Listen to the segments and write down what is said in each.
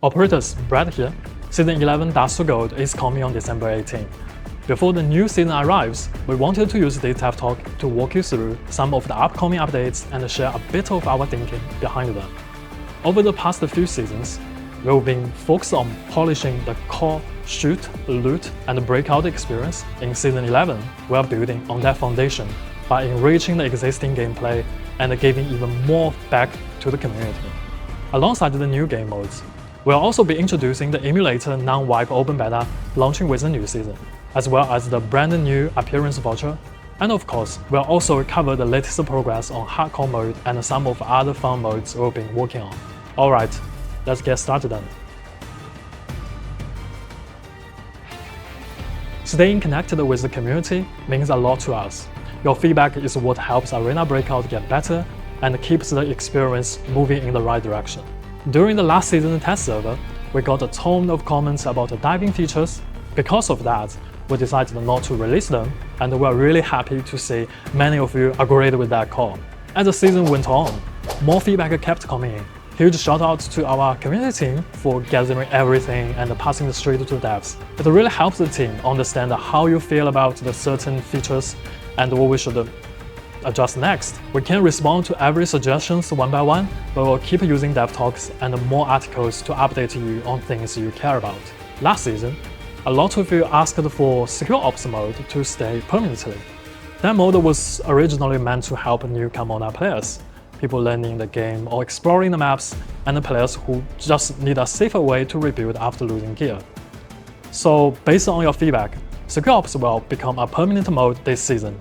Operators, Brad here. Season 11 Dust to Gold is coming on December 18. Before the new season arrives, we wanted to use this TAF Talk to walk you through some of the upcoming updates and share a bit of our thinking behind them. Over the past few seasons, we've been focused on polishing the core shoot, loot, and breakout experience. In Season 11, we are building on that foundation by enriching the existing gameplay and giving even more back to the community. Alongside the new game modes, we'll also be introducing the Emulator non-wipe open beta launching with the new season, as well as the brand new appearance voucher. And of course, we'll also cover the latest progress on hardcore mode and some of other fun modes we've been working on. Alright, let's get started then. Staying connected with the community means a lot to us. Your feedback is what helps Arena Breakout get better and keeps the experience moving in the right direction. During the last season test server, we got a ton of comments about the diving features. Because of that, we decided not to release them, and we're really happy to see many of you agreed with that call. As the season went on, more feedback kept coming in. Huge shout out to our community team for gathering everything and passing it straight to the devs. It really helps the team understand how you feel about the certain features and what we should adjust next. We can't respond to every suggestions one by one, but we'll keep using dev talks and more articles to update you on things you care about. Last season, a lot of you asked for Secure Ops mode to stay permanently. That mode was originally meant to help newcomer players, people learning the game or exploring the maps, and the players who just need a safer way to rebuild after losing gear. So based on your feedback, Secure Ops will become a permanent mode this season,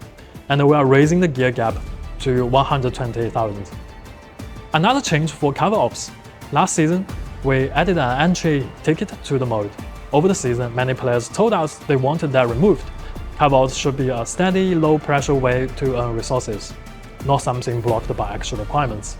and we are raising the gear gap to 120,000. Another change for Cover Ops. Last season, we added an entry ticket to the mode. Over the season, many players told us they wanted that removed. Cover Ops should be a steady, low-pressure way to earn resources, not something blocked by actual requirements.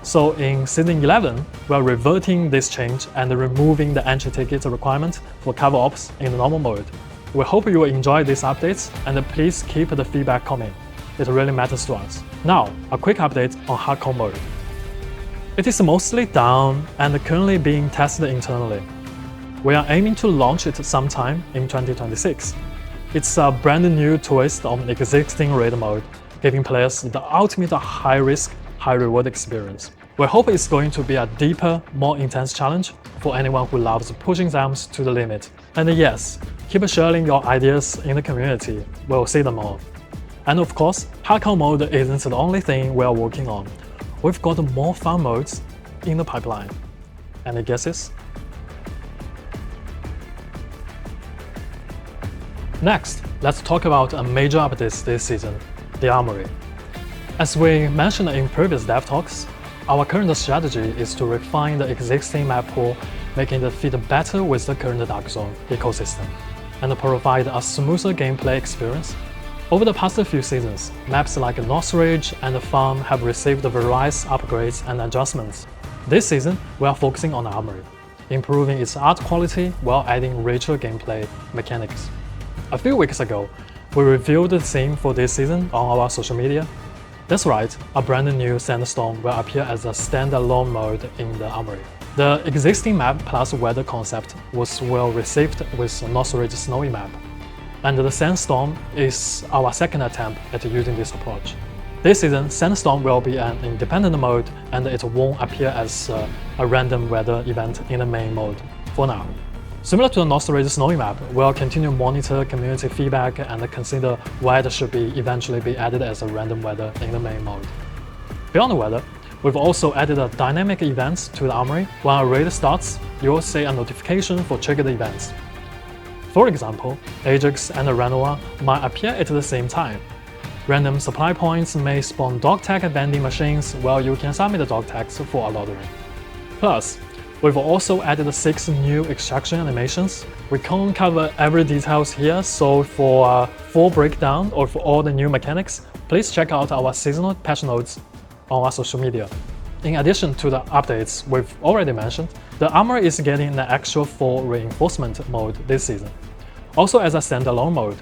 So in Season 11, we are reverting this change and removing the entry ticket requirement for Cover Ops in the normal mode. We hope you will enjoy these updates, and please keep the feedback coming. It really matters to us. Now, a quick update on hardcore mode. It is mostly done and currently being tested internally. We are aiming to launch it sometime in 2026. It's a brand new twist on the existing raid mode, giving players the ultimate high-risk, high-reward experience. We hope it's going to be a deeper, more intense challenge for anyone who loves pushing them to the limit. And yes, keep sharing your ideas in the community, we'll see them all. And of course, hardcore mode isn't the only thing we're working on. We've got more fun modes in the pipeline. Any guesses? Next, let's talk about a major update this season, the Armory. As we mentioned in previous dev talks, our current strategy is to refine the existing map pool, making it fit better with the current Dark Zone ecosystem, and provide a smoother gameplay experience. Over the past few seasons, maps like North Ridge and Farm have received various upgrades and adjustments. This season, we are focusing on Armory, improving its art quality while adding richer gameplay mechanics. A few weeks ago, we revealed the theme for this season on our social media. That's right, a brand new Sandstorm will appear as a standalone mode in the Armory. The existing map plus weather concept was well received with North Ridge Snowy map, and the Sandstorm is our second attempt at using this approach. This season, Sandstorm will be an independent mode, and it won't appear as a random weather event in the main mode for now. Similar to the North Ridge Snowy map, we'll continue to monitor community feedback and consider whether it should eventually be added as a random weather in the main mode. Beyond the weather, we've also added a dynamic events to the Armory. When a raid starts, you'll see a notification for triggered events. For example, Ajax and Renoir might appear at the same time. Random supply points may spawn dog tag vending machines while you can submit the dog tags for a lottery. Plus, we've also added 6 new extraction animations. We can't cover every details here, so for a full breakdown or for all the new mechanics, please check out our seasonal patch notes on our social media. In addition to the updates we've already mentioned, the Armory is getting an extra full reinforcement mode this season, also as a standalone mode.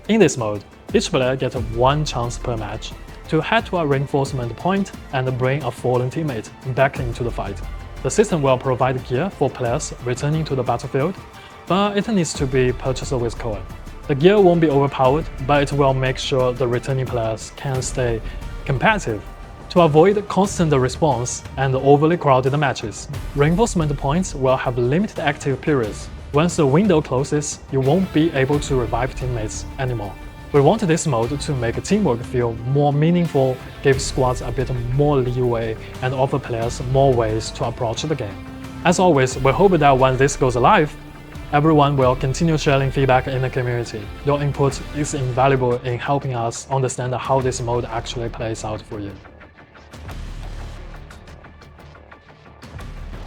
In this mode, each player gets 1 chance per match to head to a reinforcement point and bring a fallen teammate back into the fight. The system will provide gear for players returning to the battlefield, but it needs to be purchased with coin. The gear won't be overpowered, but it will make sure the returning players can stay competitive. To avoid constant response and overly crowded matches, reinforcement points will have limited active periods. Once the window closes, you won't be able to revive teammates anymore. We want this mode to make teamwork feel more meaningful, give squads a bit more leeway, and offer players more ways to approach the game. As always, we hope that when this goes live, everyone will continue sharing feedback in the community. Your input is invaluable in helping us understand how this mode actually plays out for you.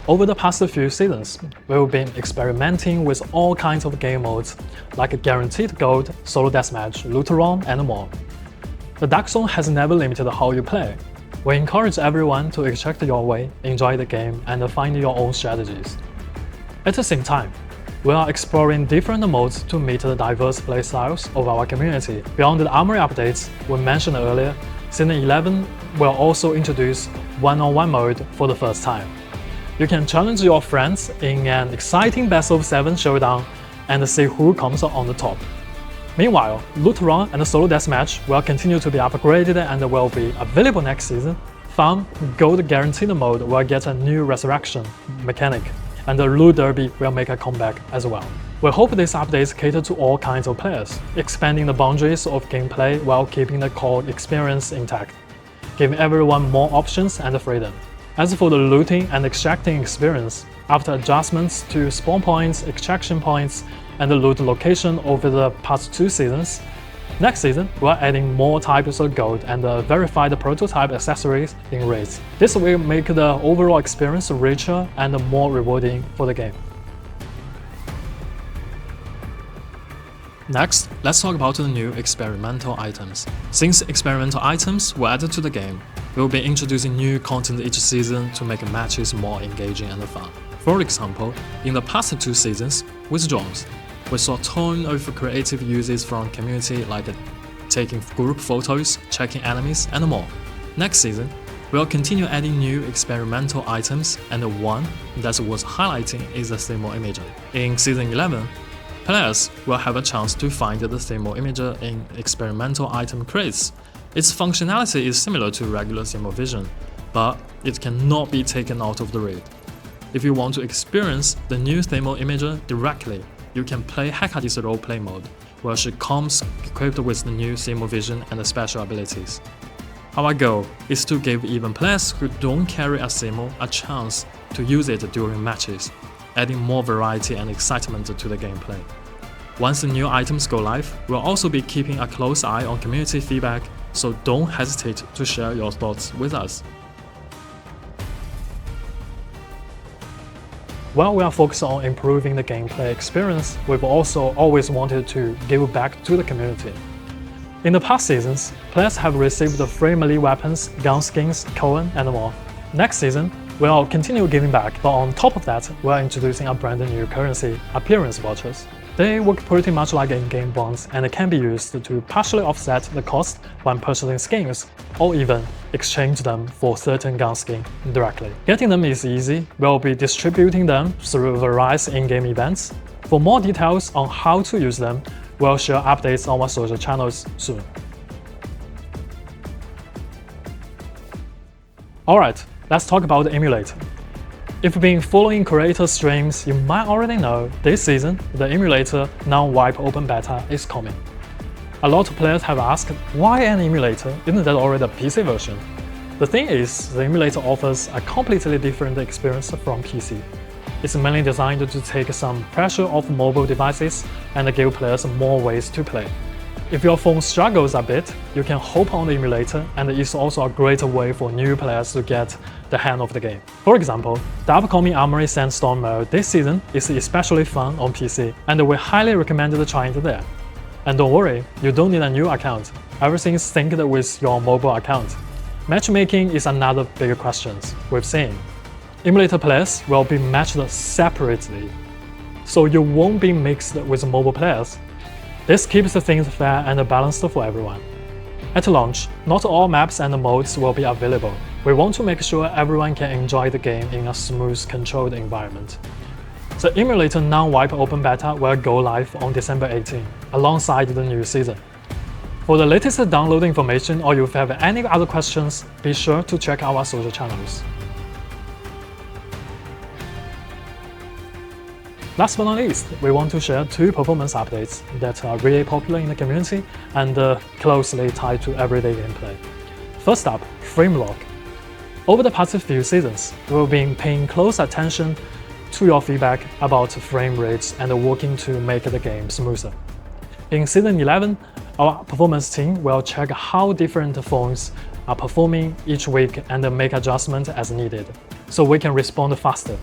Over the past few seasons, we've been experimenting with all kinds of game modes, like Guaranteed Gold, Solo Deathmatch, Loot Run, and more. The Dark Zone has never limited how you play. We encourage everyone to extract your way, enjoy the game, and find your own strategies. At the same time, we are exploring different modes to meet the diverse playstyles of our community. Beyond the Armory updates we mentioned earlier, Season 11 will also introduce one-on-one mode for the first time. You can challenge your friends in an exciting best of 7 showdown and see who comes on the top. Meanwhile, Loot Run and Solo Deathmatch will continue to be upgraded and will be available next season. Fun Gold Guaranteed mode will get a new resurrection mechanic, and the Loot Derby will make a comeback as well. We hope these updates cater to all kinds of players, expanding the boundaries of gameplay while keeping the core experience intact, giving everyone more options and freedom. As for the looting and extracting experience, after adjustments to spawn points, extraction points, and the loot location over the past 2 seasons, next season we're adding more types of gold and verified prototype accessories in raids. This will make the overall experience richer and more rewarding for the game. Next, let's talk about the new experimental items. Since experimental items were added to the game, we'll be introducing new content each season to make matches more engaging and fun. For example, in the past 2 seasons, with drones, we saw a ton of creative uses from community like taking group photos, checking enemies, and more. Next season, we'll continue adding new experimental items, and one that was highlighting is the thermal imager. In Season 11, players will have a chance to find the thermal imager in experimental item crates. Its functionality is similar to regular thermal vision, but it cannot be taken out of the raid. If you want to experience the new thermal imager directly, you can play Heckady's roleplay mode, where she comes equipped with the new thermal vision and special abilities. Our goal is to give even players who don't carry a thermal a chance to use it during matches, adding more variety and excitement to the gameplay. Once the new items go live, we'll also be keeping a close eye on community feedback, so don't hesitate to share your thoughts with us. While we are focused on improving the gameplay experience, we've also always wanted to give back to the community. In the past seasons, players have received free melee weapons, gun skins, coin, and more. Next season, we'll continue giving back, but on top of that, we're introducing a brand new currency, appearance vouchers. They work pretty much like in-game bonds and can be used to partially offset the cost when purchasing skins, or even exchange them for certain gun skin directly. Getting them is easy. We'll be distributing them through various in-game events. For more details on how to use them, we'll share updates on our social channels soon. Alright, let's talk about the Emulator. If you've been following creator streams, you might already know this season, the Emulator non-wipe open beta is coming. A lot of players have asked, why an emulator? Isn't that already a PC version? The thing is, the emulator offers a completely different experience from PC. It's mainly designed to take some pressure off mobile devices and give players more ways to play. If your phone struggles a bit, you can hop on the emulator, and it's also a great way for new players to get the hang of the game. For example, the upcoming Armory Sandstorm mode this season is especially fun on PC, and we highly recommend trying it there. And don't worry, you don't need a new account. Everything is synced with your mobile account. Matchmaking is another big question we've seen. Emulator players will be matched separately, so you won't be mixed with mobile players. This keeps things fair and balanced for everyone. At launch, not all maps and modes will be available. We want to make sure everyone can enjoy the game in a smooth, controlled environment. The Emulator non-wipe open beta will go live on December 18, alongside the new season. For the latest download information or if you have any other questions, be sure to check our social channels. Last but not least, we want to share 2 performance updates that are really popular in the community and closely tied to everyday gameplay. First up, frame lock. Over the past few seasons, we've been paying close attention to your feedback about frame rates and working to make the game smoother. In Season 11, our performance team will check how different phones are performing each week and make adjustments as needed, so we can respond faster.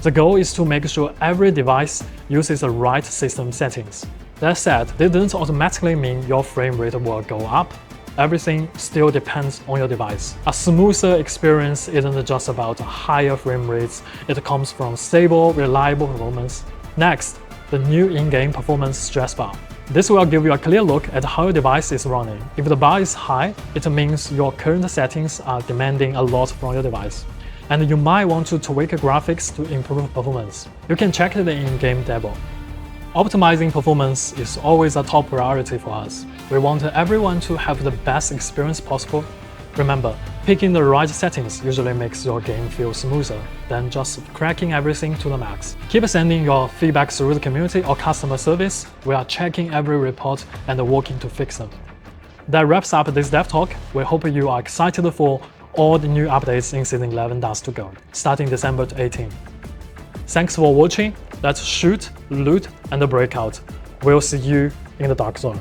The goal is to make sure every device uses the right system settings. That said, this doesn't automatically mean your frame rate will go up. Everything still depends on your device. A smoother experience isn't just about higher frame rates, it comes from stable, reliable performance. Next, the new in-game performance stress bar. This will give you a clear look at how your device is running. If the bar is high, it means your current settings are demanding a lot from your device, and you might want to tweak graphics to improve performance. You can check the in-game demo. Optimizing performance is always a top priority for us. We want everyone to have the best experience possible. Remember, picking the right settings usually makes your game feel smoother than just cracking everything to the max. Keep sending your feedback through the community or customer service. We are checking every report and working to fix them. That wraps up this dev talk. We hope you are excited for all the new updates in Season 11 Dust to Go, starting December 18. Thanks for watching. Let's shoot, loot, and break out. We'll see you in the dark zone.